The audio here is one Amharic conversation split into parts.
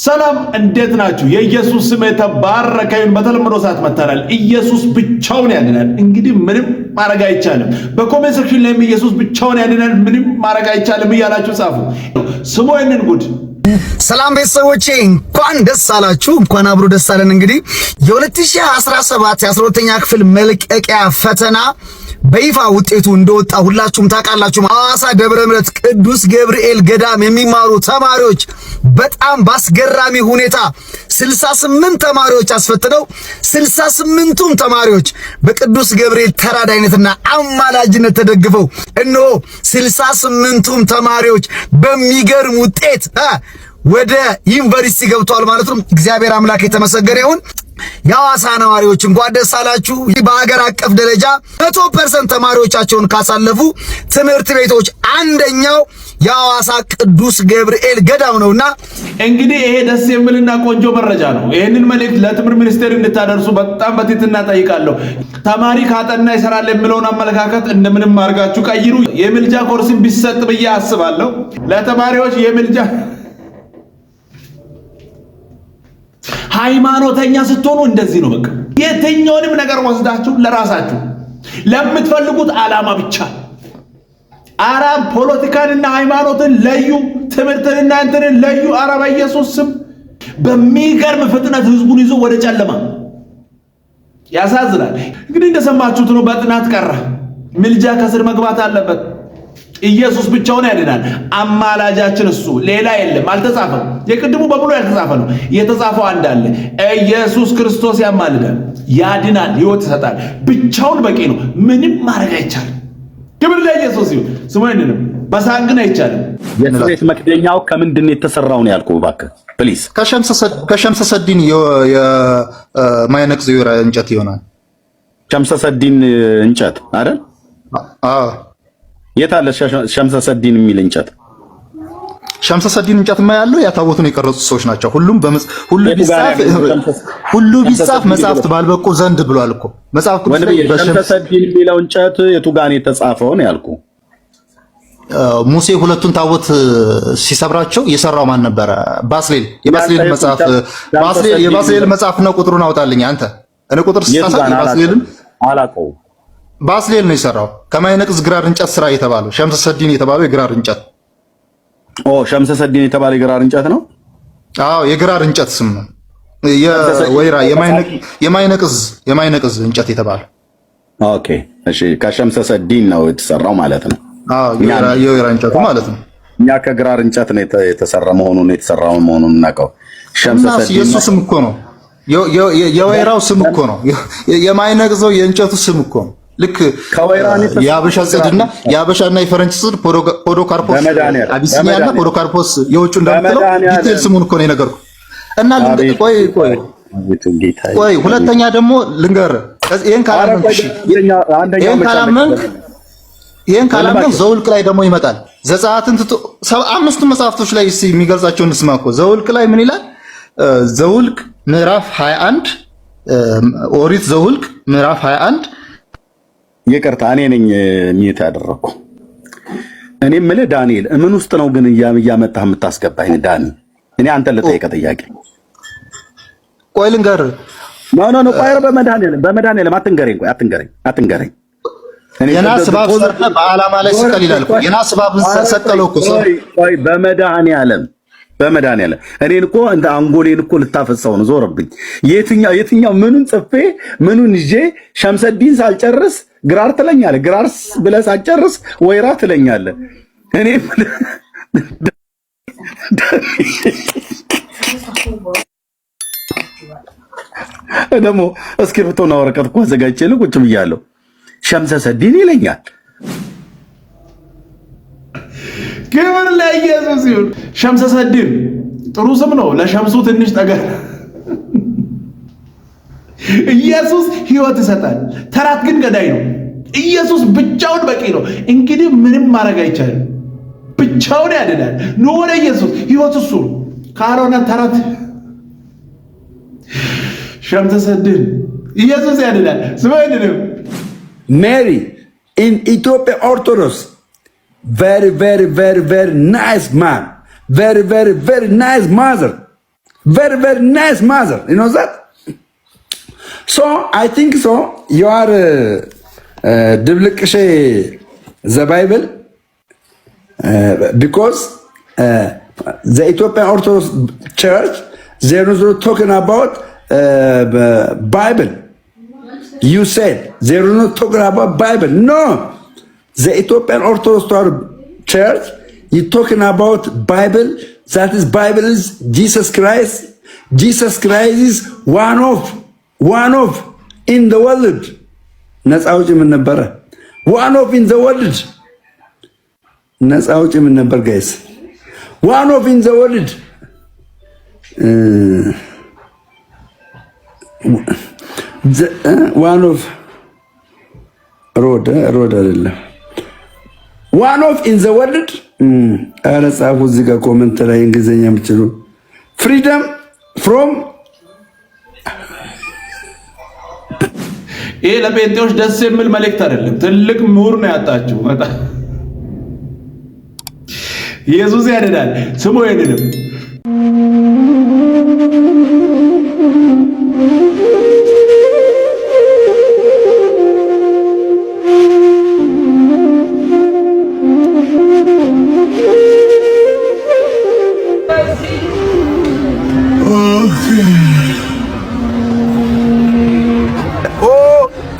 ሰላም እንዴት ናችሁ? የኢየሱስ ስም የተባረከ ይሁን። በተለምዶ ሰዓት መጣናል። ኢየሱስ ብቻውን ያድናል። እንግዲህ ምንም ማድረግ አይቻልም። በኮሜንት ሴክሽን ላይ ኢየሱስ ብቻውን ያድናል፣ ምንም ማድረግ አይቻልም እያላችሁ ጻፉ። ስሙ ይሄንን ጉድ። ሰላም ቤተሰቦቼ እንኳን ደስ አላችሁ፣ እንኳን አብሮ ደስ አለን። እንግዲህ የ2017 የ12ኛ ክፍል መልቀቂያ ፈተና በይፋ ውጤቱ እንደወጣ ሁላችሁም ታውቃላችሁ። ሐዋሳ ደብረ ምሕረት ቅዱስ ገብርኤል ገዳም የሚማሩ ተማሪዎች በጣም ባስገራሚ ሁኔታ 68 ተማሪዎች አስፈትነው 68ቱም ተማሪዎች በቅዱስ ገብርኤል ተራዳይነትና አማላጅነት ተደግፈው እነሆ 68ቱም ተማሪዎች በሚገርም ውጤት ወደ ዩኒቨርሲቲ ገብተዋል ማለት ነው። እግዚአብሔር አምላክ የተመሰገነ ይሁን። የሐዋሳ ነዋሪዎች እንኳን ደስ አላችሁ። በሀገር አቀፍ ደረጃ 100% ተማሪዎቻቸውን ካሳለፉ ትምህርት ቤቶች አንደኛው የሐዋሳ ቅዱስ ገብርኤል ገዳም ነውና እንግዲህ ይሄ ደስ የሚልና ቆንጆ መረጃ ነው። ይሄንን መልእክት ለትምህርት ሚኒስቴር እንድታደርሱ በጣም በትህትና ጠይቃለሁ። ተማሪ ካጠና ይሰራል የሚለውን አመለካከት እንደምንም አድርጋችሁ ቀይሩ። የምልጃ ኮርስን ቢሰጥ ብዬ አስባለሁ። ለተማሪዎች የምልጃ ሃይማኖተኛ ስትሆኑ እንደዚህ ነው። በቃ የትኛውንም ነገር ወስዳችሁ ለራሳችሁ ለምትፈልጉት ዓላማ ብቻ አራም ፖለቲካንና ሃይማኖትን ለዩ፣ ትምህርትንና እንትንን ለዩ። አረ በኢየሱስ ስም በሚገርም ፍጥነት ህዝቡን ይዞ ወደ ጨለማ ያሳዝናል። እንግዲህ እንደሰማችሁት ነው። በጥናት ቀረ። ምልጃ ከስር መግባት አለበት። ኢየሱስ ብቻውን ያድናል። አማላጃችን እሱ፣ ሌላ የለም። አልተጻፈም። የቅድሙ በሙሉ ያልተጻፈ ነው። የተጻፈው አንድ አለ። ኢየሱስ ክርስቶስ ያማልዳል፣ ያድናል፣ ህይወት ይሰጣል። ብቻውን በቂ ነው። ምንም ማድረግ አይቻልም። ክብር ለኢየሱስ ይሁን። ስሙ አይደለም በሳንግን አይቻልም። የስሬት መክደኛው ከምንድን ነው የተሰራው ነው ያልኩህ? እባክህ ፕሊዝ። ከሸምሰ ሰዲን የማይነቅዝ እንጨት ይሆናል። ሸምሰ ሰዲን እንጨት አይደል? አዎ። የት አለ ሸምሰ ሰዲን የሚል እንጨት? ሸምሰ ሰዲን እንጨት ያለው ያታወቱን የቀረጹት ሰዎች ናቸው። ሁሉ ቢጻፍ መጽሐፍት ባልበቁ ዘንድ ብሏል እኮ መጽሐፍ ቅዱስ ላይ። ሸምሰ ሰዲን የሚለው እንጨት የቱ ጋር ነው የተጻፈው ነው ያልኩህ? ሙሴ ሁለቱን ታቦት ሲሰብራቸው የሰራው ማን ነበረ? ባስሌል። የባስሌል መጽሐፍ ነው። ቁጥሩን አውጣልኝ አንተ። እኔ ቁጥር ስታሳይ ባስሌልን አላውቀውም። ባስሌል ነው የሰራው። ከማይነቅዝ ግራር እንጨት ስራ የተባለው ሸምሰ ሰዲን የተባለው የግራር እንጨት። ሸምሰ ሰዲን የተባለው የግራር እንጨት ነው። አዎ የግራር እንጨት ስም ነው። የወይራ የማይነቅዝ እንጨት የተባለው። ኦኬ እሺ፣ ከሸምሰ ሰዲን ነው የተሰራው ማለት ነው። አዎ የወይራ እንጨቱ ማለት ነው። እኛ ከግራር እንጨት ነው የተሰራው መሆኑን እናውቀው። ሸምሰ ሰዲን የሱ ስም እኮ ነው። የወይራው ስም እኮ ነው። የማይነቅዘው የእንጨቱ ስም እኮ ነው። ልክ የአበሻ ጽድና የአበሻና የፈረንጅ ጽድ ፖዶካርፖስ አቢሲኒያና ፖዶካርፖስ የውጭ እንደምትለው ዲቴል ስሙን እኮ ነው የነገርኩ። እና ቆይ ሁለተኛ ደግሞ ልንገር፣ ይሄን ካላመንክ ዘውልቅ ላይ ደግሞ ይመጣል። ዘጸአትን አምስቱ መጽሐፍቶች ላይ የሚገልጻቸውን እንስማ እኮ። ዘውልቅ ላይ ምን ይላል? ዘውልቅ ምዕራፍ 21 ኦሪት ዘውልቅ ምዕራፍ 21 ይቅርታ እኔ ነኝ ሚት ያደረኩ። እኔ የምልህ ዳንኤል ምን ውስጥ ነው ግን እያመጣህ የምታስገባኝ? ዳኒ እኔ አንተን ልጠይቅ ጥያቄ። ቆይ ልንገርህ። ኖ ቆይ፣ በመድኃኒዓለም አትንገረኝ። የናስ እባብ ሰርተህ በዓላማ ላይ ስቀል ይላል እኮ። የናስ እባብ ሰቀለው እኮ። ቆይ በመድኃኒዓለም እኔን እኮ እንደ አንጎሌን እኮ ልታፈሳው ነው። ዞርብኝ። የትኛው ምኑን ጽፌ ምኑን ይዤ ሸምሰዲን ሳልጨርስ ግራር ትለኛለህ፣ ግራር ብለህ ሳልጨርስ ወይራ ትለኛለህ። እኔ ደግሞ እስክሪብቶና ወረቀት እኮ አዘጋጅቼልህ ቁጭ ብያለሁ። ሸምሰ ሰዲን ይለኛል። ክብር ለኢየሱስ ይሁን። ሸምሰ ሰዲን ጥሩ ስም ነው። ለሸምሱ ትንሽ ጠገር። ኢየሱስ ህይወት ይሰጣል፣ ተራት ግን ገዳይ ነው። ኢየሱስ ብቻውን በቂ ነው። እንግዲህ ምንም ማድረግ አይቻልም። ብቻውን ያድናል። ኑ ወደ ኢየሱስ። ህይወት እሱ ካልሆነ ተረት። ሸምሰ ሰዲን ኢየሱስ ያድናል። ስማይንም ሜሪ ኢን ኢትዮጵያ ኦርቶዶክስ very nice man, very nice mother. Very, very nice mother. You know that? So I think so. You are the Bible because the Ethiopian Orthodox Church, they're not talking about Bible. You said they're not talking about Bible. No, the Ethiopian Orthodox Church, you're talking about Bible. That is Bible is Jesus Christ. Jesus Christ is one of in the world. ነፃ አውጪ ምን ነበረ? One of in the world. ነፃ አውጪ ምን ነበር ጋይስ? One of in the world. One of road አይደለም። One of in the world. አረ ጻፉ እዚህ ጋር ኮሜንት ላይ እንግሊዘኛ የምትችሉ freedom from ይሄ ለጴንጤዎች ደስ የሚል መልእክት አይደለም። ትልቅ ምሁር ነው ያጣችሁ። በጣም ኢየሱስ ያድናል። ስሙ ይሄንንም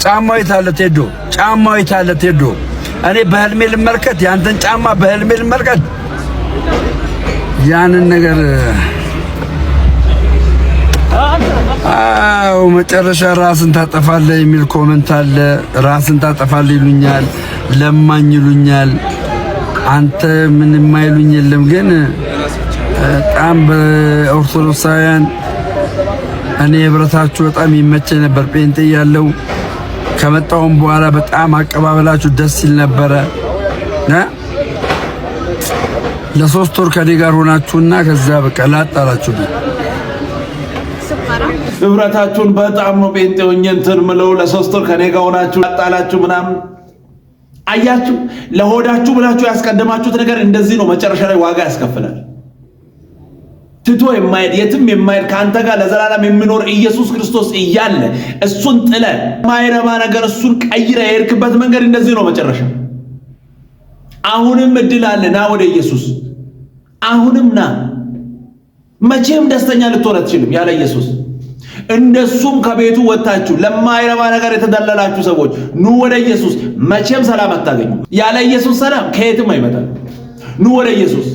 ጫማው የታለ ቴዶ? ጫማው የታለ ቴዶ? እኔ በህልሜ ልመልከት ያንተን ጫማ በህልሜ ልመልከት። ያንን ነገር አው መጨረሻ ራስን ታጠፋለህ የሚል ኮሜንት አለ። ራስን ታጠፋለህ ይሉኛል፣ ለማኝ ይሉኛል። አንተ ምንም አይሉኝ የለም። ግን በጣም በኦርቶዶክሳውያን እኔ ህብረታችሁ በጣም ይመቸኝ ነበር ጴንጤ ያለው ከመጣውም በኋላ በጣም አቀባበላችሁ ደስ ይል ነበረ። ለሶስት ወር ከኔ ጋር ሆናችሁና ከዛ በቃ ላጣላችሁ። ህብረታችሁን በጣም ነው ጴንጤው እንትን ምለው ለሶስት ወር ከኔ ጋር ሆናችሁ ላጣላችሁ ምናምን። አያችሁ፣ ለሆዳችሁ ብላችሁ ያስቀደማችሁት ነገር እንደዚህ ነው መጨረሻ ላይ ዋጋ ያስከፍላል። ትቶ የማይሄድ የትም የማይሄድ ከአንተ ጋር ለዘላለም የሚኖር ኢየሱስ ክርስቶስ እያለ እሱን ጥለ ማይረባ ነገር እሱን ቀይረ የሄድክበት መንገድ እንደዚህ ነው መጨረሻ። አሁንም እድል አለ፣ ና ወደ ኢየሱስ። አሁንም ና። መቼም ደስተኛ ልትሆን አትችልም ያለ ኢየሱስ። እንደሱም ከቤቱ ወጣችሁ ለማይረባ ነገር የተደለላችሁ ሰዎች ኑ ወደ ኢየሱስ። መቼም ሰላም አታገኙ። ያለ ኢየሱስ ሰላም ከየትም አይመጣም። ኑ ወደ ኢየሱስ።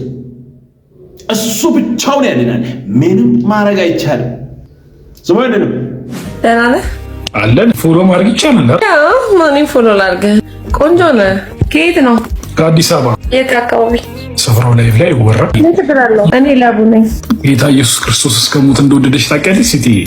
እሱ ብቻውን ያድናል። ምንም ማድረግ አይቻልም። ስሙ አይደለም። ደህና ነህ? አለን። ፎሎ ማድረግ ይቻላል። አዎ፣ ማን ፎሎ ላድርግ? ቆንጆ ነህ። ከየት ነው? ከአዲስ አበባ። የት አካባቢ? ስፍራው ላይቭ ላይ ይወራል። ምን ችግር አለው? እኔ ላቡ ነኝ። ጌታ ኢየሱስ ክርስቶስ እስከሞት እንደወደደች ታውቂያለሽ ስትይ?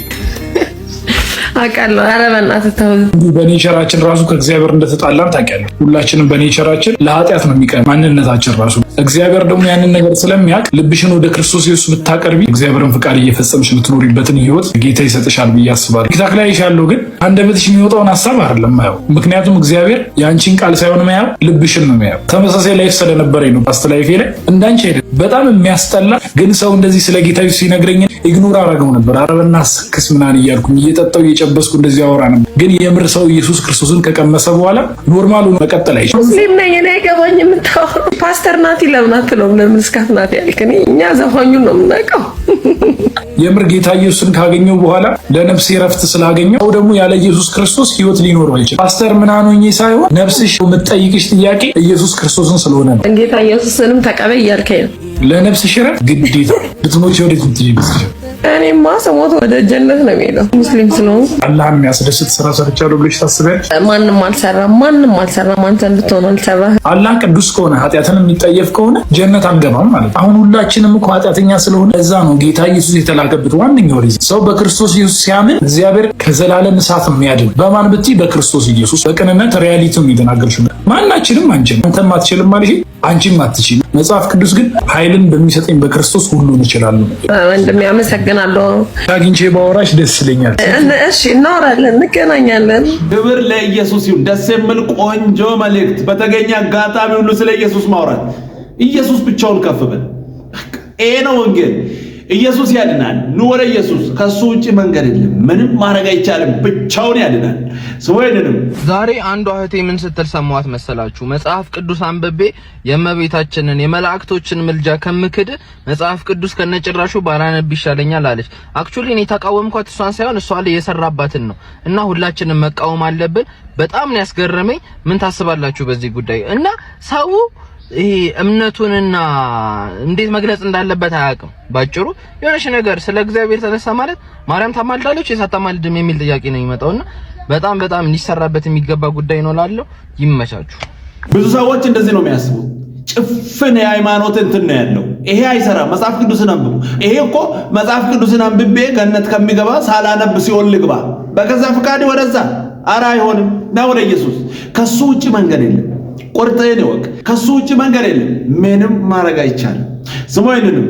አውቃለሁ። ኧረ በእናትህ ተው። በኔቸራችን ራሱ ከእግዚአብሔር እንደተጣላን ታውቂያለሽ። ሁላችንም በኔቸራችን ለኃጢአት ነው የሚቀር ማንነታችን ራሱ። እግዚአብሔር ደግሞ ያንን ነገር ስለሚያውቅ ልብሽን ወደ ክርስቶስ ኢየሱስ ብታቀርቢ እግዚአብሔርን ፍቃድ እየፈጸምሽ የምትኖሪበትን ህይወት ጌታ ይሰጥሻል ብዬ አስባለሁ። ቲክታክ ላይ ያለው ግን አንደበትሽ የሚወጣውን ሀሳብ አይደለም ማየው። ምክንያቱም እግዚአብሔር የአንቺን ቃል ሳይሆን ማየው ልብሽን ነው ማየው። ተመሳሳይ ላይፍ ስለነበረኝ ነው ፓስት ላይፌ ላይ እንዳንቺ አይደለም። በጣም የሚያስጠላ ግን ሰው እንደዚህ ስለ ጌታ ሲነግረኝ ኢግኖር አደረገው ነበር። አረበና ስክስ ምናን እያልኩኝ እየጠጣው እየጨበስኩ እንደዚህ አወራ ነበር። ግን የምር ሰው ኢየሱስ ክርስቶስን ከቀመሰ በኋላ ኖርማሉ መቀጠል አይችልም። ሙስሊም ነኝ እኔ አይገባኝም የምታወራው። ፓስተር ናቲ ለምን አትለውም? ለምን እስካት ናቲ ያልክ? እኛ ዘፋኙን ነው የምናውቀው። የምር ጌታ ኢየሱስን ካገኘው በኋላ ለነፍሴ ረፍት ስላገኘው ደግሞ ያለ ኢየሱስ ክርስቶስ ህይወት ሊኖር አይችልም። ፓስተር ምናኑኝ ሳይሆን ነፍስሽ የምትጠይቅሽ ጥያቄ ኢየሱስ ክርስቶስን ስለሆነ ነው። ጌታ ኢየሱስንም ተቀበይ እያልከኝ ነው። ለነፍስሽ ረፍት ግዴታ ብትሞቺ ወዴት ምትይብስ? እኔማ ስሞት ወደ ጀነት ነው የሚሄደው ሙስሊም ስለሆንኩ። አላህ የሚያስደስት ስራ ሰርቻለሁ ብለሽ ታስቢያለሽ? ማንም አልሰራም። አንተ እንድትሆን አልሰራህም። አላህ ቅዱስ ከሆነ ኃጢአትን የሚጠየፍ ከሆነ ጀነት አንገባም ማለት። አሁን ሁላችንም እኮ ኃጢአተኛ ስለሆነ እዛ ነው ጌታ ኢየሱስ የተላከበት ዋነኛው ሪዝን። ሰው በክርስቶስ ኢየሱስ ሲያምን እግዚአብሔር ከዘላለም እሳት ነው የሚያድን። በማን ብትይ? በክርስቶስ ኢየሱስ። በቅንነት ሪያሊቲውን የተናገርሽ ማናችንም አንችልም። አንተም አትችልም ማለት አንቺም አትችልም። መጽሐፍ ቅዱስ ግን ኃይልን በሚሰጠኝ በክርስቶስ ሁሉን እችላለሁ። ወንድሜ አመሰግናለሁ። አግኝቼ ባወራሽ ደስ ይለኛል። እሺ እናወራለን፣ እንገናኛለን። ክብር ለኢየሱስ ይሁን። ደስ የሚል ቆንጆ መልእክት። በተገኘ አጋጣሚ ሁሉ ስለ ኢየሱስ ማውራት። ኢየሱስ ብቻውን ከፍ በል። ይሄ ነው ወንጌል። ኢየሱስ ያድናል። ኑ ወደ ኢየሱስ። ከሱ ውጪ መንገድ የለም። ምንም ማድረግ አይቻልም። ብቻውን ያድናል። ስወይንም ዛሬ አንዷ እህቴ ምን ስትል ሰማዋት መሰላችሁ? መጽሐፍ ቅዱስ አንብቤ የእመቤታችንን የመላእክቶችን ምልጃ ከምክድ መጽሐፍ ቅዱስ ከነጭራሹ ባላነብ ይሻለኛል አለች። አክቹሊ እኔ ተቃወምኳት እሷን ሳይሆን እሷ ላይ የሰራባትን ነው። እና ሁላችንም መቃወም አለብን። በጣም ነው ያስገረመኝ። ምን ታስባላችሁ በዚህ ጉዳይ? እና ሰው ይሄ እምነቱንና እንዴት መግለጽ እንዳለበት አያውቅም። ባጭሩ የሆነሽ ነገር ስለ እግዚአብሔር ተነሳ ማለት ማርያም ታማልዳለች የሳታማልድም የሚል ጥያቄ ነው የሚመጣውና በጣም ሊሰራበት የሚገባ ጉዳይ ነው ላለው። ይመቻችሁ። ብዙ ሰዎች እንደዚህ ነው የሚያስቡት። ጭፍን የሃይማኖት እንትን ነው ያለው። ይሄ አይሰራም። መጽሐፍ ቅዱስን አንብቡ። ይሄ እኮ መጽሐፍ ቅዱስን አንብቤ ገነት ከሚገባ ሳላነብ ሲኦል ልግባ በገዛ ፍቃድ ወደዛ። ኧረ አይሆንም። ና ወደ ኢየሱስ። ከሱ ውጪ መንገድ የለም። ቆርጠን ይወቅ። ከሱ ውጪ መንገድ የለም። ምንም ማድረግ አይቻልም። ስሞይንንም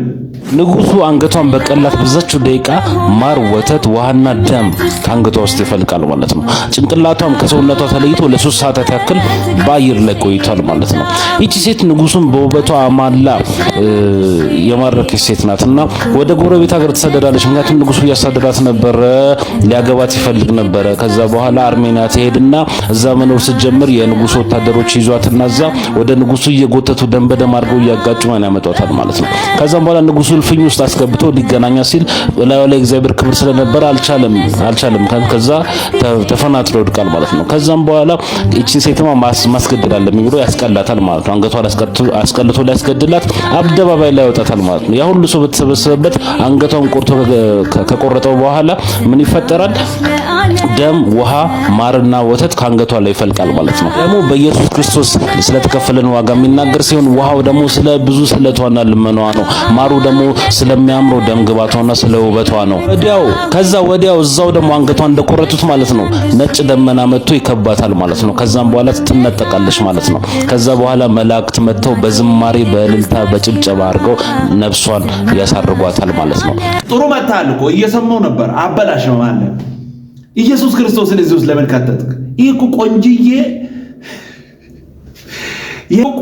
ንጉሱ አንገቷን በቀላት በዛችው ደቂቃ ማር፣ ወተት፣ ውሃና ደም ከአንገቷ ውስጥ ይፈልቃል ማለት ነው። ጭንቅላቷም ከሰውነቷ ተለይቶ ለ3 ሰዓታት ያክል በአየር ላይ ቆይቷል ማለት ነው። ይቺ ሴት ንጉሱን በውበቷ አማላ የማረከች ሴት ናትና ወደ ጎረቤት ሀገር ተሰደዳለች። ምክንያቱም ንጉሱ እያሳደዳት ነበረ፣ ሊያገባት ይፈልግ ነበረ። ከዛ በኋላ አርሜኒያ ትሄድና እዛ መኖር ስትጀምር የንጉሱ ወታደሮች ይዟትና እዛ ወደ ንጉሱ እየጎተቱ ደም በደም አድርገው እያጋጩ ማን ያመጣታል ማለት ነው። ከዛም በኋላ ንጉሱ እልፍኝ ውስጥ አስገብቶ ሊገናኛ ሲል ላዩ ላይ እግዚአብሔር ክብር ስለነበረ አልቻለም። ከዛ ተፈናጥሮ ይወድቃል ማለት ነው። ከዛም በኋላ እቺን ሴትማ ማስገደድ አለብኝ ብሎ ያስቀላታል ማለት ነው። አንገቷን አስቀልቶ ሊያስገድላት አደባባይ ላይ ያወጣታል ማለት ነው። ያ ሁሉ ሰው በተሰበሰበበት አንገቷን ቆርጦ ከቆረጠው በኋላ ምን ይፈጠራል? ደም፣ ውሃ፣ ማርና ወተት ከአንገቷ ላይ ይፈልቃል ማለት ነው። ደግሞ በኢየሱስ ክርስቶስ ስለተከፈለን ዋጋ የሚናገር ሲሆን ውሃው ደግሞ ስለ ብዙ ስለቷና ልመናዋ ነው። ማሩ ደግሞ ስለሚያምረው ደም ግባቷና ስለ ውበቷ ነው። ወዲያው እዛው ደግሞ አንገቷን እንደቆረጡት ማለት ነው ነጭ ደመና መጥቶ ይከባታል ማለት ነው። ከዛም በኋላ ትነጠቃለች ማለት ነው። ከዛ በኋላ መላእክት መጥተው በዝማሬ በእልልታ በጭብጨባ አድርገው ነፍሷን ያሳርጓታል ማለት ነው። ጥሩ መታል እኮ እየሰማው ነበር። አበላሽ ነው ማለት ኢየሱስ ክርስቶስን እዚህ ውስጥ ለምን ከተትክ? ይህ እኮ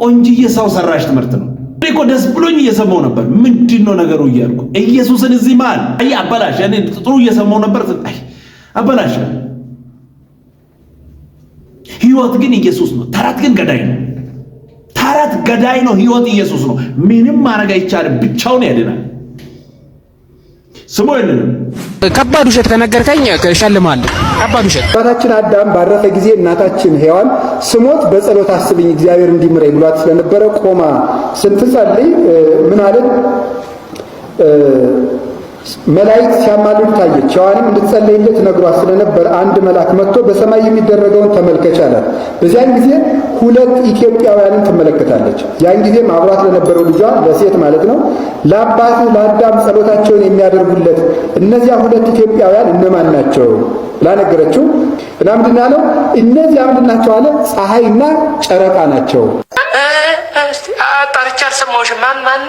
ቆንጅዬ ሰው ሰራሽ ትምህርት ነው እኮ። ደስ ብሎኝ እየሰማው ነበር። ምንድነው ነገሩ እያልኩ ኢየሱስን እዚህ ማል አይ አበላሽ። እኔ ጥሩ እየሰማው ነበር። አይ አበላሽ። ህይወት ግን ኢየሱስ ነው። ተረት ግን ገዳይ ነው። ተረት ገዳይ ነው። ህይወት ኢየሱስ ነው። ምንም ማድረግ አይቻልም። ብቻውን ያድናል። ስሙ የለንም። ከባድ ውሸት ከነገርከኝ እሸልምሃለሁ። ከባድ ውሸት። አባታችን አዳም ባረፈ ጊዜ እናታችን ሔዋን ስሞት በጸሎት አስብኝ እግዚአብሔር እንዲምረኝ ብሏት ስለነበረ ቆማ ስትጸልይ ምን አለን? መላእክት ሲያማልዱ ታየች። ሔዋንም እንድትጸልይለት ነግሯት ስለነበር አንድ መልአክ መጥቶ በሰማይ የሚደረገውን ተመልከች አላት። በዚያን ጊዜ 2 ኢትዮጵያውያንን ትመለከታለች። ያን ጊዜም አብሯት ለነበረው ልጇ ለሴት ማለት ነው ለአባት ለአዳም ጸሎታቸውን የሚያደርጉለት እነዚያ 2 ኢትዮጵያውያን እነማን ናቸው ብላ ነገረችው። እና ምንድን አለው? እነዚያ ምንድን ናቸው አለ? ፀሐይና ጨረቃ ናቸው። አጣርቻ አልሰማሁሽም። ማን?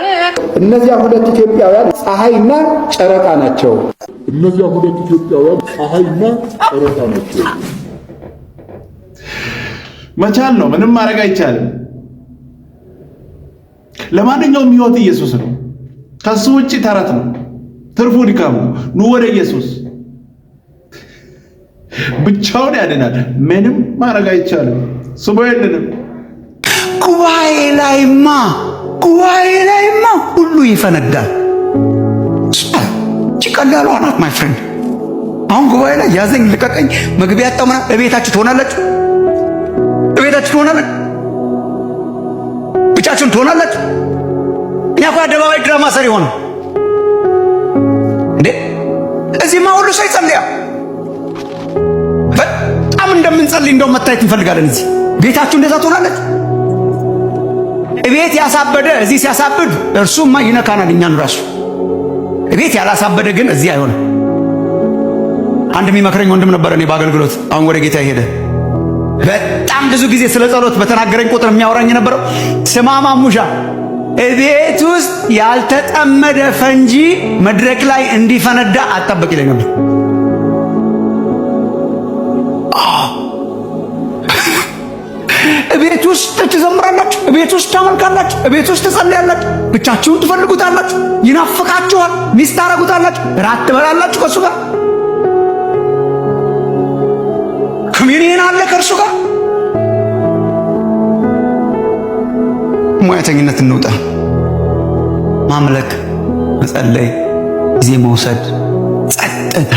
እነዚያ 2 ኢትዮጵያውያን ፀሐይና ጨረቃ ናቸው። እነዚያ 2 ኢትዮጵያውያን ፀሐይና ጨረቃ ናቸው። መቻል ነው። ምንም ማድረግ አይቻልም። ለማንኛውም ህይወት ኢየሱስ ነው። ከሱ ውጪ ተረት ነው። ትርፉ ድካም ነው። ኑ ወደ ኢየሱስ። ብቻውን ያድናል። ምንም ማድረግ አይቻልም። ስሙ የለንም። ጉባኤ ላይማ ሁሉ ይፈነዳል። ጭቀላሏ ናት ማይ ፍሬንድ። አሁን ጉባኤ ላይ ያዘኝ ልቀቀኝ መግቢያ ያጣው ምናምን እቤታችሁ ትሆናላችሁ። ብቻችሁን ትሆናላችሁ። እኛ እኮ አደባባይ ድራማ ሰሪ ሆነ እንዴ! እዚህማ ሁሉ ሰው ይጸልያ። በጣም እንደምንጸልይ እንደው መታየት እንፈልጋለን። እዚህ ቤታችሁ እንደዛ ትሆናላችሁ። እቤት ያሳበደ እዚህ ሲያሳብድ እርሱማ ይነካናል እኛን ራሱ። እቤት ያላሳበደ ግን እዚህ አይሆንም። አንድ የሚመክረኝ ወንድም ነበር እኔ በአገልግሎት አሁን ወደ ጌታ ሄደ። በጣም ብዙ ጊዜ ስለ ጸሎት በተናገረኝ ቁጥር የሚያወራኝ የነበረው ስማማ ሙሻ እቤት ውስጥ ያልተጠመደ ፈንጂ መድረክ ላይ እንዲፈነዳ አጣበቅ ይለኝ ነበር። እቤት ውስጥ ትዘምራላችሁ፣ እቤት ውስጥ ታመልካላችሁ፣ እቤት ውስጥ ትጸልያላችሁ፣ ብቻችሁን ትፈልጉታላችሁ፣ ይናፍቃችኋል፣ ሚስት ታረጉታላችሁ፣ ራት ትበላላችሁ ከእሱ ጋር ኮሚኒየን አለ ከእርሱ ጋር። ሙያተኝነት እንውጣ። ማምለክ፣ መጸለይ፣ ጊዜ መውሰድ፣ ጸጥታ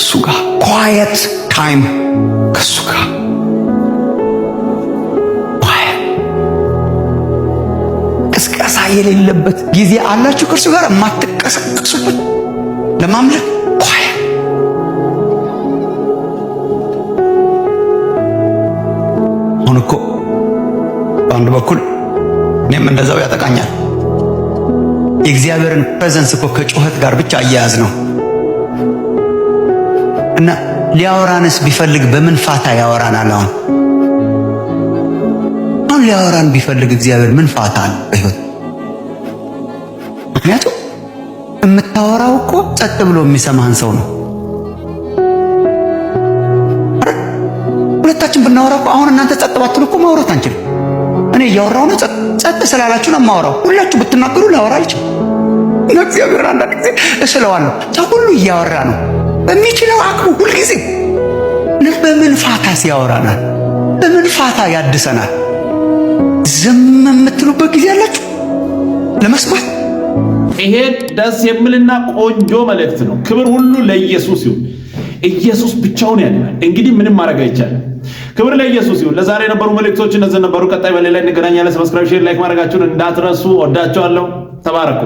እሱ ጋር ኳየት ታይም ከሱ ጋር ቅስቀሳ የሌለበት ጊዜ አላችሁ ከእርሱ ጋር የማትቀሰቀሱበት ለማምለክ ኳየት። አሁን እኮ በአንድ በኩል እኔም እንደዛው ያጠቃኛል። የእግዚአብሔርን ፕሬዘንስ እኮ ከጩኸት ጋር ብቻ አያያዝ ነው እና ሊያወራንስ ቢፈልግ በምን ፋታ ያወራናል? አሁን ሊያወራን ቢፈልግ እግዚአብሔር ምን ፋታ አለ በሕይወት? ምክንያቱም የምታወራው እኮ ጸጥ ብሎ የሚሰማህን ሰው ነው። ሁለታችን ብናወራ እኮ አሁን እናንተ ጸጥ ባትሉ እኮ ማውራት አንችልም። እኔ እያወራሁ ነው፣ ጸጥ ስላላችሁ ነው የማወራው። ሁላችሁ ብትናገሩ ላወራ አልችልም። እግዚአብሔር አንዳንድ ጊዜ እስለዋለሁ። ሰው ሁሉ እያወራ ነው በሚችለው አቅሙ ሁልጊዜ። በምን ፋታ ሲያወራናል? በምን ፋታ ያድሰናል? ዝም የምትሉበት ጊዜ አላችሁ ለመስማት? ይሄ ደስ የሚልና ቆንጆ መልእክት ነው። ክብር ሁሉ ለኢየሱስ ይሁን። ኢየሱስ ብቻውን ያድናል። እንግዲህ ምንም ማድረግ አይቻልም። ክብር ለኢየሱስ ይሁን። ለዛሬ የነበሩ መልእክቶች እነዚህ ነበሩ። ቀጣይ በሌላ እንገናኛለን። ሰብስክራይብ፣ ሼር፣ ላይክ ማድረጋችሁን እንዳትረሱ። ወዳችኋለሁ። ተባረኩ።